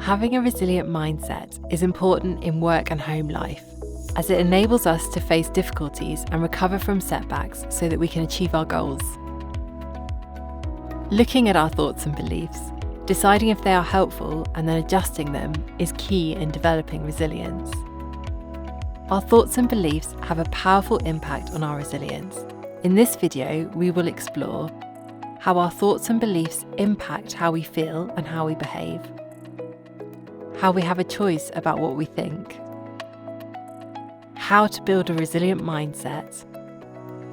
Having a resilient mindset is important in work and home life, as it enables us to face difficulties and recover from setbacks so that we can achieve our goals. Looking at our thoughts and beliefs, deciding if they are helpful and then adjusting them is key in developing resilience. Our thoughts and beliefs have a powerful impact on our resilience. In this video, we will explore how our thoughts and beliefs impact how we feel and how we behave, how we have a choice about what we think, how to build a resilient mindset,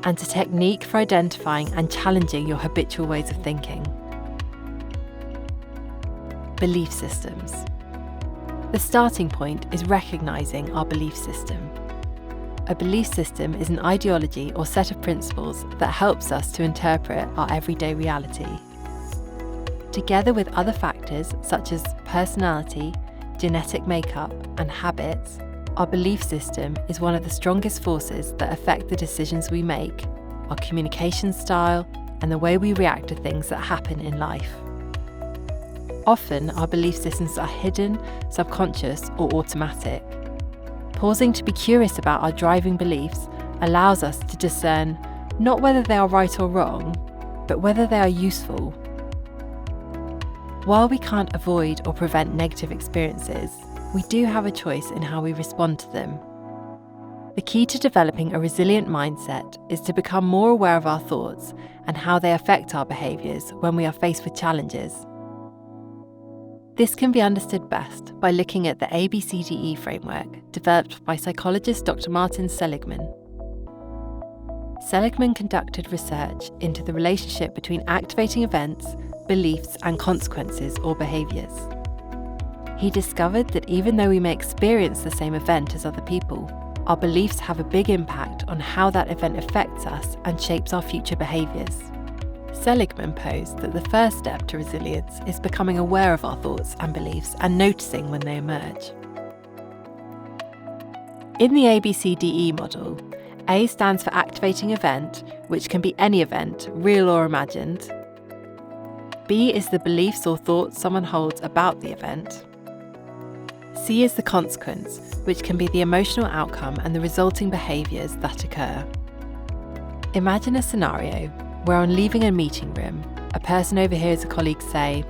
and a technique for identifying and challenging your habitual ways of thinking. Belief systems. The starting point is recognizing our belief system. A belief system is an ideology or set of principles that helps us to interpret our everyday reality. Together with other factors such as personality, genetic makeup, and habits, our belief system is one of the strongest forces that affect the decisions we make, our communication style, and the way we react to things that happen in life. Often, our belief systems are hidden, subconscious, or automatic. Pausing to be curious about our driving beliefs allows us to discern not whether they are right or wrong, but whether they are useful. While we can't avoid or prevent negative experiences, we do have a choice in how we respond to them. The key to developing a resilient mindset is to become more aware of our thoughts and how they affect our behaviours when we are faced with challenges. This can be understood best by looking at the ABCDE framework developed by psychologist Dr. Martin Seligman. Seligman conducted research into the relationship between activating events, beliefs, and consequences or behaviours. He discovered that even though we may experience the same event as other people, our beliefs have a big impact on how that event affects us and shapes our future behaviours. Seligman posed that the first step to resilience is becoming aware of our thoughts and beliefs and noticing when they emerge. In the ABCDE model, A stands for activating event, which can be any event, real or imagined. B is the beliefs or thoughts someone holds about the event. C is the consequence, which can be the emotional outcome and the resulting behaviours that occur. Imagine a scenario where on leaving a meeting room, a person overhears a colleague say,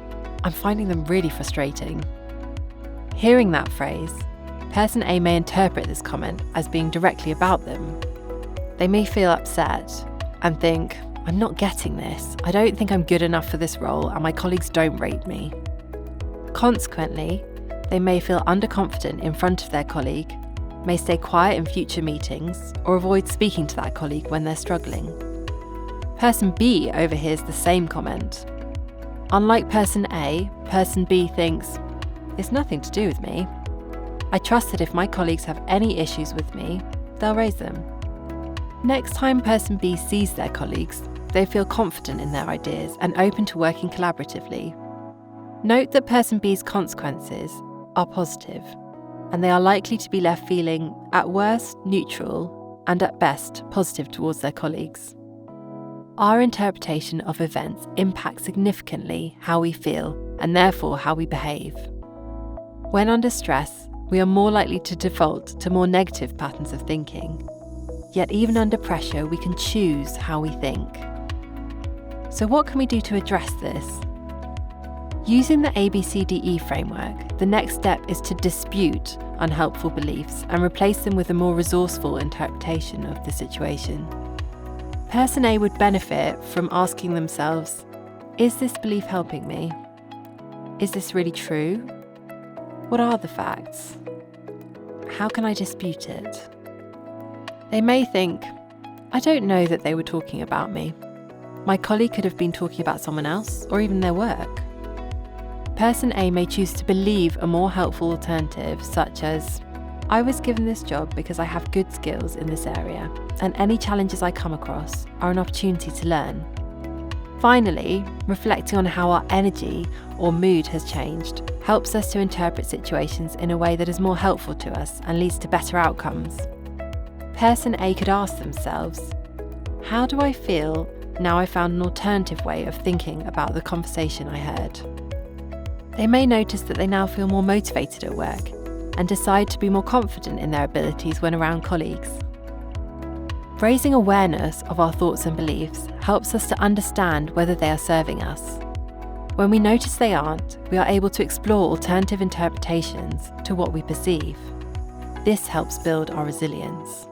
"I'm finding them really frustrating." Hearing that phrase, person A may interpret this comment as being directly about them. They may feel upset and think, "I'm not getting this. I don't think I'm good enough for this role and my colleagues don't rate me." Consequently, they may feel underconfident in front of their colleague, may stay quiet in future meetings, or avoid speaking to that colleague when they're struggling. Person B overhears the same comment. Unlike person A, person B thinks, "It's nothing to do with me. I trust that if my colleagues have any issues with me, they'll raise them." Next time person B sees their colleagues, they feel confident in their ideas and open to working collaboratively. Note that person B's consequences are positive, and they are likely to be left feeling, at worst, neutral, and at best, positive towards their colleagues. Our interpretation of events impacts significantly how we feel, and therefore how we behave. When under stress, we are more likely to default to more negative patterns of thinking. Yet even under pressure, we can choose how we think. So what can we do to address this? Using the ABCDE framework, the next step is to dispute unhelpful beliefs and replace them with a more resourceful interpretation of the situation. Person A would benefit from asking themselves, "Is this belief helping me? Is this really true? What are the facts? How can I dispute it?" They may think, "I don't know that they were talking about me. My colleague could have been talking about someone else or even their work." Person A may choose to believe a more helpful alternative, such as, "I was given this job because I have good skills in this area, and any challenges I come across are an opportunity to learn." Finally, reflecting on how our energy or mood has changed helps us to interpret situations in a way that is more helpful to us and leads to better outcomes. Person A could ask themselves, "How do I feel now I found an alternative way of thinking about the conversation I heard?" They may notice that they now feel more motivated at work and decide to be more confident in their abilities when around colleagues. Raising awareness of our thoughts and beliefs helps us to understand whether they are serving us. When we notice they aren't, we are able to explore alternative interpretations to what we perceive. This helps build our resilience.